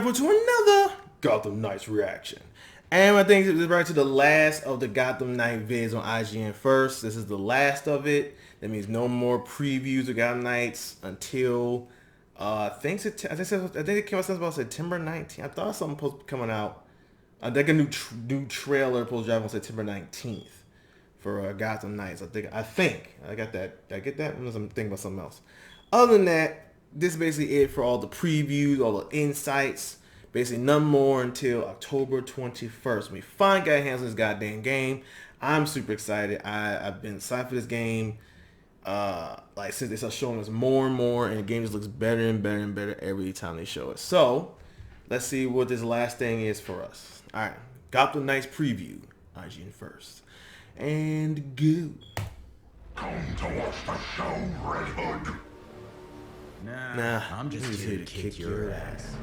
jump to another Gotham Knights reaction. And I think this is right to the last of the Gotham Knight vids on IGN first. This is the last of it. That means no more previews of Gotham Knights until I think it came out about September 19th. I thought something supposed to be coming out. I think a new trailer supposed to drop on September 19th for Gotham Knights. I think I got that. Did I get that? Unless I'm thinking about something else. Other than that, this is basically it for all the previews, all the insights. Basically, none more until October 21st. When we finally got hands on this goddamn game. I'm super excited. I've been excited for this game. Since they start showing us more and more, and the game just looks better and better and better every time they show it. So, let's see what this last thing is for us. All right, Gotham Knights preview, IGN first, and go. Come to watch the show, Red Hood. Nah, I'm just here to kick your ass.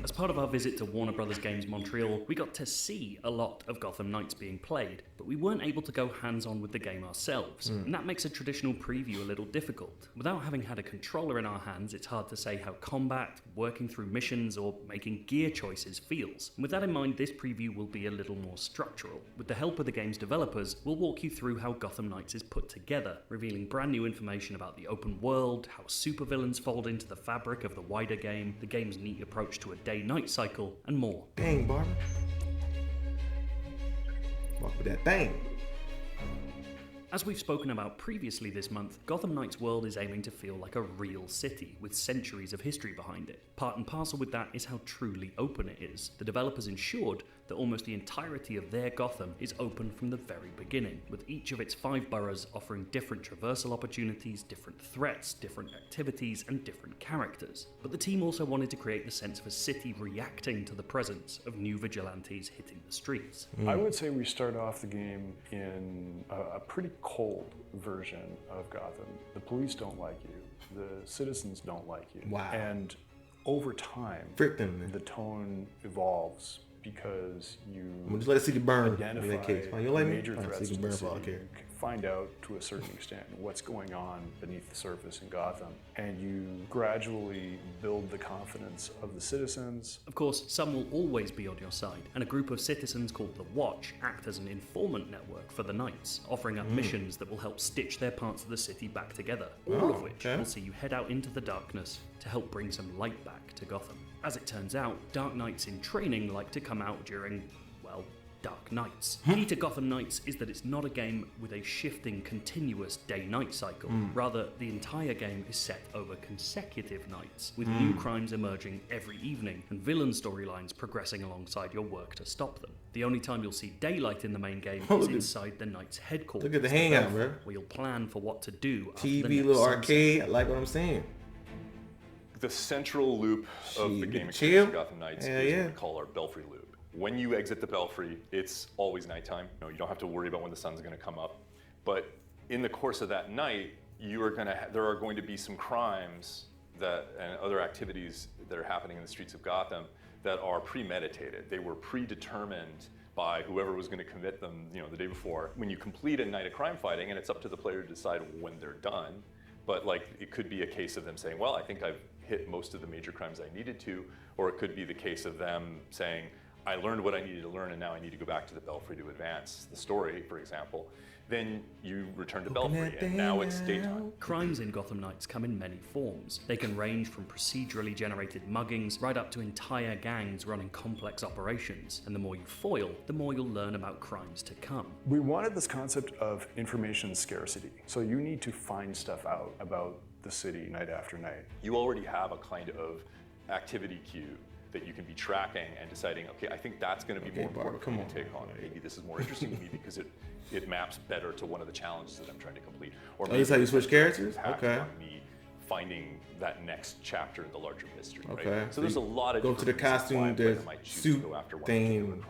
As part of our visit to Warner Bros. Games Montreal, we got to see a lot of Gotham Knights being played, but we weren't able to go hands-on with the game ourselves, and that makes a traditional preview a little difficult. Without having had a controller in our hands, it's hard to say how combat, working through missions, or making gear choices feels. And with that in mind, this preview will be a little more structural. With the help of the game's developers, we'll walk you through how Gotham Knights is put together, revealing brand new information about the open world, how supervillains fold into the fabric of the wider game, the game's neat approach to a day-night cycle, and more. Bang, Barbara. Walk with that bang. As we've spoken about previously this month, Gotham Knights' world is aiming to feel like a real city, with centuries of history behind it. Part and parcel with that is how truly open it is. The developers ensured that almost the entirety of their Gotham is open from the very beginning, with each of its 5 boroughs offering different traversal opportunities, different threats, different activities, and different characters. But the team also wanted to create the sense of a city reacting to the presence of new vigilantes hitting the streets. I would say we start off the game in a pretty cold version of Gotham. The police don't like you. The citizens don't like you. Wow. And over time, the tone evolves because you just let the city burn identify in that case. major threats to the city, find out to a certain extent what's going on beneath the surface in Gotham, and you gradually build the confidence of the citizens. Of course, some will always be on your side, and a group of citizens called the Watch act as an informant network for the Knights, offering up missions that will help stitch their parts of the city back together, all of which will see you head out into the darkness to help bring some light back to Gotham. As it turns out, Dark Knights in training like to come out during, well, dark nights. Key to Gotham Knights is that it's not a game with a shifting, continuous day-night cycle. Rather, the entire game is set over consecutive nights, with new crimes emerging every evening, and villain storylines progressing alongside your work to stop them. The only time you'll see daylight in the main game is inside the Knight's headquarters. Look at the hangout, bro. Where you'll plan for what to do after TV, the next little sunset. arcade. I like what I'm saying. The central loop of the game experience of Gotham Knights is what we call our Belfry loop. When you exit the Belfry, it's always nighttime. You don't have to worry about when the sun's going to come up. But in the course of that night, there are going to be some crimes and other activities that are happening in the streets of Gotham that are premeditated. They were predetermined by whoever was going to commit them, the day before. When you complete a night of crime fighting, and it's up to the player to decide when they're done, but it could be a case of them saying, well, I think I've hit most of the major crimes I needed to, or it could be the case of them saying, I learned what I needed to learn and now I need to go back to the Belfry to advance the story, for example. Then you return to Belfry and now it's daytime. Crimes in Gotham Knights come in many forms. They can range from procedurally generated muggings right up to entire gangs running complex operations. And the more you foil, the more you'll learn about crimes to come. We wanted this concept of information scarcity. So you need to find stuff out about the city night after night. You already have a kind of activity queue that you can be tracking and deciding, okay, I think that's going to be more important for me to take on. Maybe this is more interesting to me because it maps better to one of the challenges that I'm trying to complete. Or maybe this is how you switch characters? Okay. On me finding that next chapter in the larger mystery. Okay. Right? So there's a lot of go to the costume, the suit thing.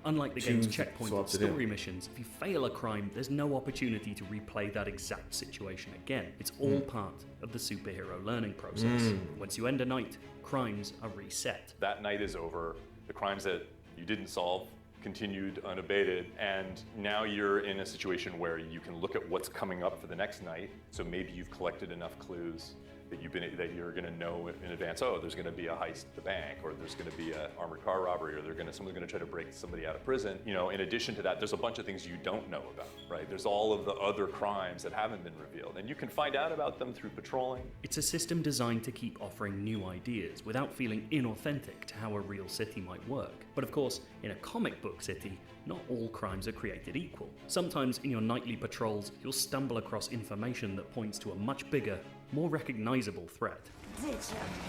Unlike the game's checkpoint story missions, if you fail a crime, there's no opportunity to replay that exact situation again. It's all part of the superhero learning process. Once you end a night, crimes are reset. That night is over. The crimes that you didn't solve continued unabated, and now you're in a situation where you can look at what's coming up for the next night. So maybe you've collected enough clues that you're going to know in advance. Oh, there's going to be a heist at the bank, or there's going to be an armored car robbery, or someone's going to try to break somebody out of prison. You know, in addition to that, there's a bunch of things you don't know about, right? There's all of the other crimes that haven't been revealed, and you can find out about them through patrolling. It's a system designed to keep offering new ideas without feeling inauthentic to how a real city might work. But of course, in a comic book city, not all crimes are created equal. Sometimes in your nightly patrols, you'll stumble across information that points to a much bigger, more recognizable threat. Did you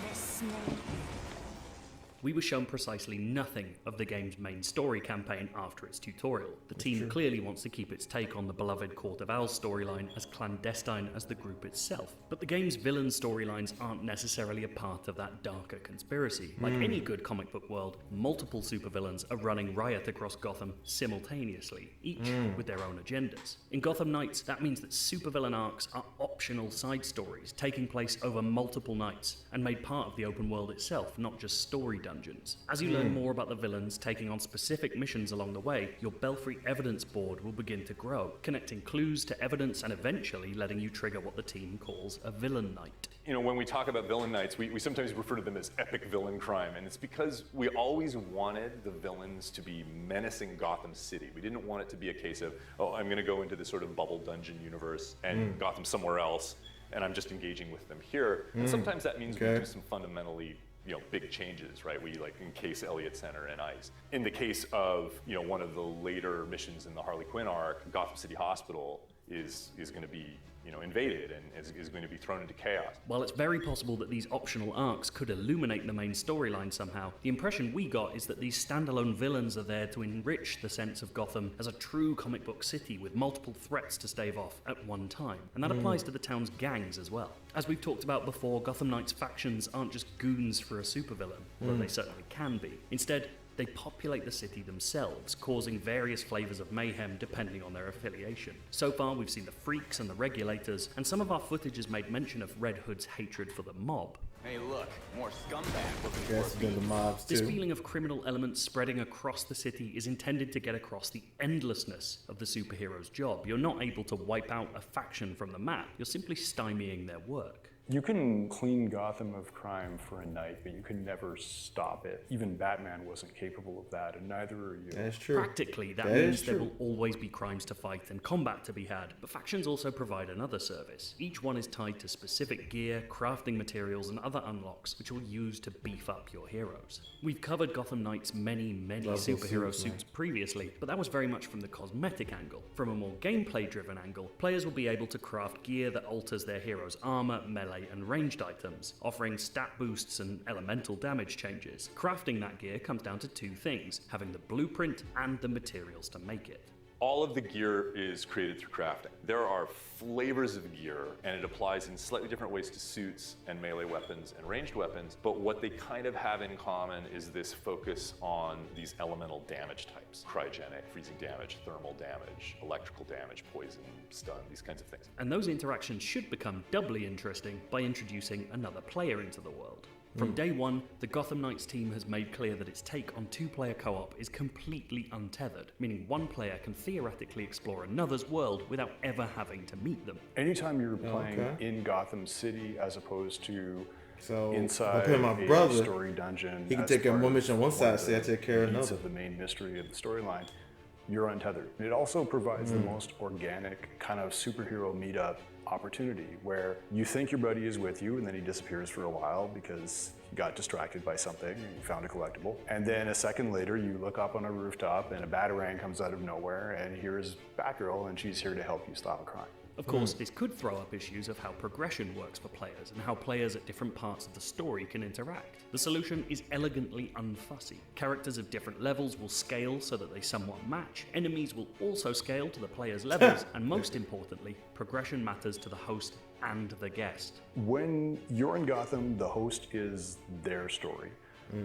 miss me? We were shown precisely nothing of the game's main story campaign after its tutorial. The team clearly wants to keep its take on the beloved Court of Owls storyline as clandestine as the group itself. But the game's villain storylines aren't necessarily a part of that darker conspiracy. Like any good comic book world, multiple supervillains are running riot across Gotham simultaneously, each with their own agendas. In Gotham Knights, that means that supervillain arcs are optional side stories taking place over multiple nights and made part of the open world itself, not just story dungeons. As you learn more about the villains taking on specific missions along the way, your Belfry evidence board will begin to grow, connecting clues to evidence and eventually letting you trigger what the team calls a villain night. You know, when we talk about villain nights, we sometimes refer to them as epic villain crime, and it's because we always wanted the villains to be menacing Gotham City. We didn't want it to be a case of, oh, I'm going to go into this sort of bubble dungeon universe and Gotham somewhere else, and I'm just engaging with them here. And sometimes that means we do some fundamentally big changes, right? We like encase Elliott Center in ice. In the case of, one of the later missions in the Harley Quinn arc, Gotham City Hospital is going to be, invaded and is going to be thrown into chaos. While it's very possible that these optional arcs could illuminate the main storyline somehow, the impression we got is that these standalone villains are there to enrich the sense of Gotham as a true comic book city with multiple threats to stave off at one time. And that applies to the town's gangs as well. As we've talked about before, Gotham Knights factions aren't just goons for a supervillain, though they certainly can be. Instead, they populate the city themselves, causing various flavors of mayhem depending on their affiliation. So far, we've seen the Freaks and the Regulators, and some of our footage has made mention of Red Hood's hatred for the mob. Hey look, more scumbag looking for the mobs too. This feeling of criminal elements spreading across the city is intended to get across the endlessness of the superhero's job. You're not able to wipe out a faction from the map, you're simply stymieing their work. You can clean Gotham of crime for a night, but you can never stop it. Even Batman wasn't capable of that, and neither are you. That's true. Practically, that means there will always be crimes to fight and combat to be had, but factions also provide another service. Each one is tied to specific gear, crafting materials, and other unlocks, which you'll use to beef up your heroes. We've covered Gotham Knights' many superhero suits previously, but that was very much from the cosmetic angle. From a more gameplay-driven angle, players will be able to craft gear that alters their hero's armor, melee, and ranged items, offering stat boosts and elemental damage changes. Crafting that gear comes down to two things, having the blueprint and the materials to make it. All of the gear is created through crafting. There are flavors of gear, and it applies in slightly different ways to suits and melee weapons and ranged weapons, but what they kind of have in common is this focus on these elemental damage types. Cryogenic, freezing damage, thermal damage, electrical damage, poison, stun, these kinds of things. And those interactions should become doubly interesting by introducing another player into the world. From day one, the Gotham Knights team has made clear that its take on two-player co-op is completely untethered, meaning one player can theoretically explore another's world without ever having to meet them. Anytime you're playing in Gotham City as opposed to So inside if I put my brother, story dungeon, he can take a one mission on one side, say I take care of another. Of the main mystery of the storyline, you're untethered. It also provides the most organic kind of superhero meetup opportunity where you think your buddy is with you and then he disappears for a while because he got distracted by something and you found a collectible. And then a second later you look up on a rooftop and a Batarang comes out of nowhere and here's Batgirl and she's here to help you stop a crime. Of course, this could throw up issues of how progression works for players and how players at different parts of the story can interact. The solution is elegantly unfussy. Characters of different levels will scale so that they somewhat match, enemies will also scale to the player's levels, and most importantly, progression matters to the host and the guest. When you're in Gotham, the host is their story.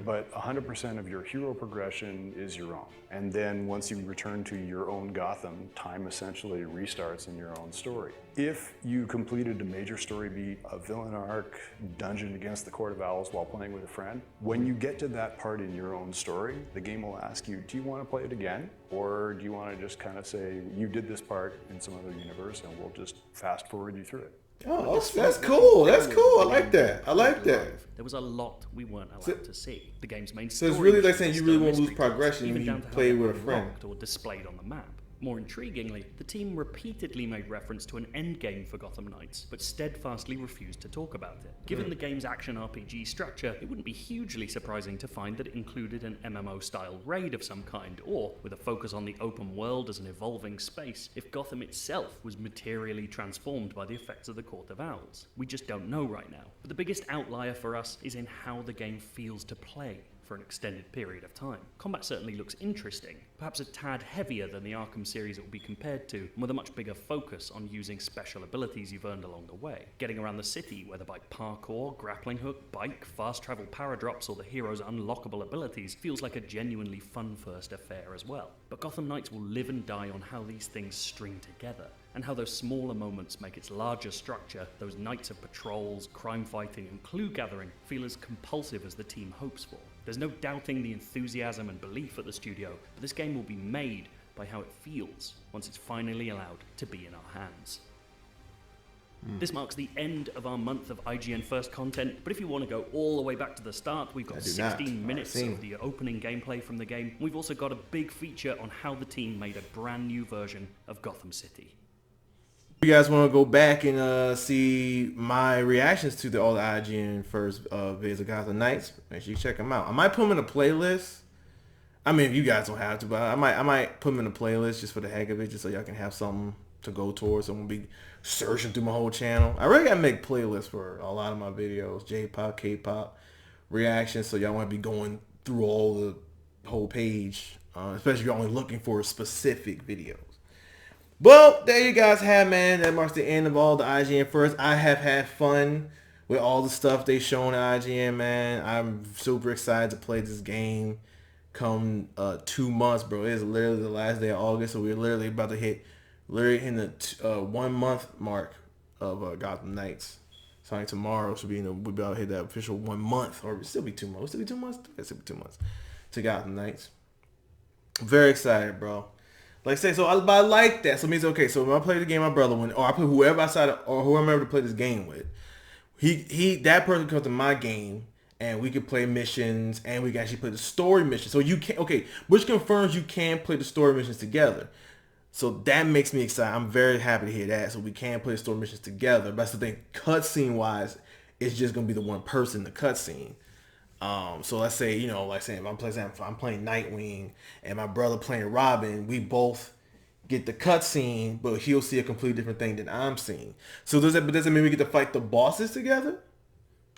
But 100% of your hero progression is your own. And then once you return to your own Gotham, time essentially restarts in your own story. If you completed a major story beat, a villain arc, dungeon against the Court of Owls while playing with a friend, when you get to that part in your own story, the game will ask you, do you want to play it again? Or do you want to just kind of say, you did this part in some other universe and we'll just fast forward you through it? Oh, that's cool. That's cool. I like that. I like that. There was a lot we weren't allowed to see. The game's main So story it's really like missions saying you are really still won't lose mystery progression even when you down to how play they with were a friend. unlocked or displayed on the map. More intriguingly, the team repeatedly made reference to an endgame for Gotham Knights, but steadfastly refused to talk about it. Given the game's action RPG structure, it wouldn't be hugely surprising to find that it included an MMO-style raid of some kind, or, with a focus on the open world as an evolving space, if Gotham itself was materially transformed by the effects of the Court of Owls. We just don't know right now. But the biggest outlier for us is in how the game feels to play for an extended period of time. Combat certainly looks interesting, perhaps a tad heavier than the Arkham series it will be compared to, and with a much bigger focus on using special abilities you've earned along the way. Getting around the city, whether by parkour, grappling hook, bike, fast travel paradrops, or the hero's unlockable abilities, feels like a genuinely fun first affair as well. But Gotham Knights will live and die on how these things string together, and how those smaller moments make its larger structure, those nights of patrols, crime fighting, and clue gathering, feel as compulsive as the team hopes for. There's no doubting the enthusiasm and belief at the studio, but this game will be made by how it feels once it's finally allowed to be in our hands. This marks the end of our month of IGN First content, but if you want to go all the way back to the start, we've got 16 minutes of the opening gameplay from the game. We've also got a big feature on how the team made a brand new version of Gotham City. If you guys want to go back and see my reactions to all the IGN First vids of Gotham Knights, make sure you check them out. I might put them in a playlist. I mean, you guys don't have to, but I might put them in a playlist just for the heck of it, just so y'all can have something to go towards. So I'm gonna be searching through my whole channel. I really gotta make playlists for a lot of my videos, J-pop, K-pop reactions, so y'all want to be going through all the whole page, especially if you're only looking for specific videos. Well, there you guys have, man. That marks the end of all the IGN First. I have had fun with all the stuff they shown at IGN, man. I'm super excited to play this game come 2 months, bro. It's literally the last day of August, so we're literally about to hit in the 1 month mark of Gotham Knights. Starting tomorrow, so we'll be about to hit that official 1 month, or it'll still be 2 months. It'll still be 2 months. It'll still be 2 months to Gotham Knights. Very excited, bro. Like I say, so I like that. So it means, okay, so when I play the game, my brother went, or I put whoever outside of, or whoever I'm ever to play this game with, that person comes to my game, and we can play missions, and we can actually play the story missions. So you can, okay, which confirms you can play the story missions together. So that makes me excited. I'm very happy to hear that. So we can play the story missions together. But that's the thing, cutscene wise, it's just gonna be the one person in the cutscene. So let's say, you know, like saying if I'm playing Nightwing and my brother playing Robin, we both get the cutscene, but he'll see a completely different thing than I'm seeing. So does that mean we get to fight the bosses together?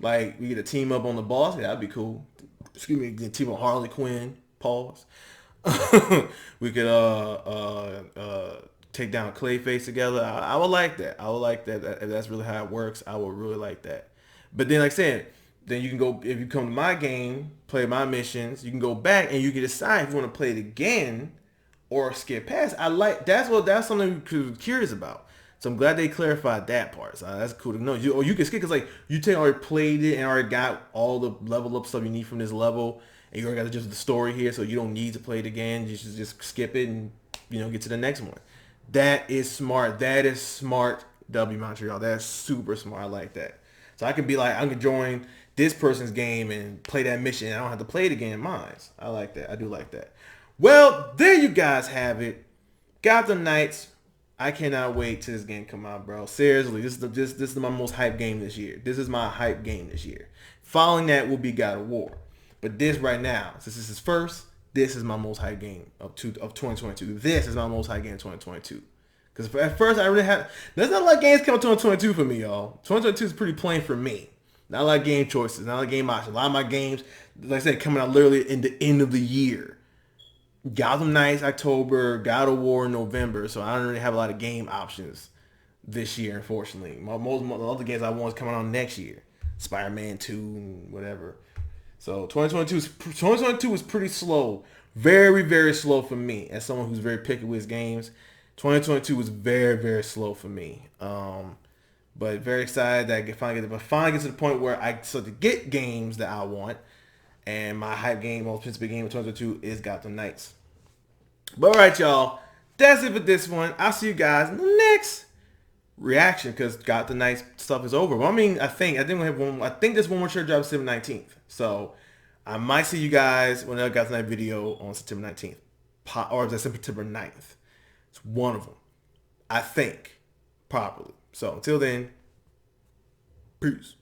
Like we get to team up on the boss? Yeah, that'd be cool. Excuse me, get team up Harley Quinn. Pause. We could take down Clayface together. I would like that. I would like that. If that's really how it works, I would really like that. But then, like I said, then you can go, if you come to my game, play my missions, you can go back and you can decide if you want to play it again or skip past. That's something I'm curious about. So I'm glad they clarified that part. So that's cool to know. You can skip, because like you already played it and already got all the level up stuff you need from this level, and you already got just the story here, so you don't need to play it again. You should just skip it and, you know, get to the next one. That is smart. That is smart, W Montreal. That's super smart. I like that. So I can be like, I can join this person's game and play that mission, and I don't have to play it again in mine. I like that. I do like that. Well, there you guys have it. Gotham Knights. I cannot wait till this game come out, bro. Seriously, this is my most hyped game this year. This is my hype game this year. Following that will be God of War. But this right now, since this is first, this is my most hyped game of 2022. This is my most hyped game of 2022. Because at first I really had, there's not a lot of games coming 2022 for me, y'all. 2022 is pretty plain for me. Not a lot of game choices, not a lot of game options. A lot of my games, like I said, coming out literally in the end of the year. Gotham Knights, October, God of War, November. So I don't really have a lot of game options this year, unfortunately. Most of the other games I want is coming on next year. Spider-Man 2 and whatever. So 2022 was pretty slow. Very, very slow for me as someone who's very picky with his games. 2022 was very, very slow for me. But very excited that I finally get to the point where I start to get games that I want. And my hype game, most principal game of 2022 is Gotham Knights. But alright, y'all. That's it for this one. I'll see you guys in the next reaction, because Gotham Knights stuff is over. Well, I mean, I think we have one. I think there's one more trailer drop September 19th. So I might see you guys when I got that video on September 19th, or is that September 9th? It's one of them, I think, probably. So until then, peace.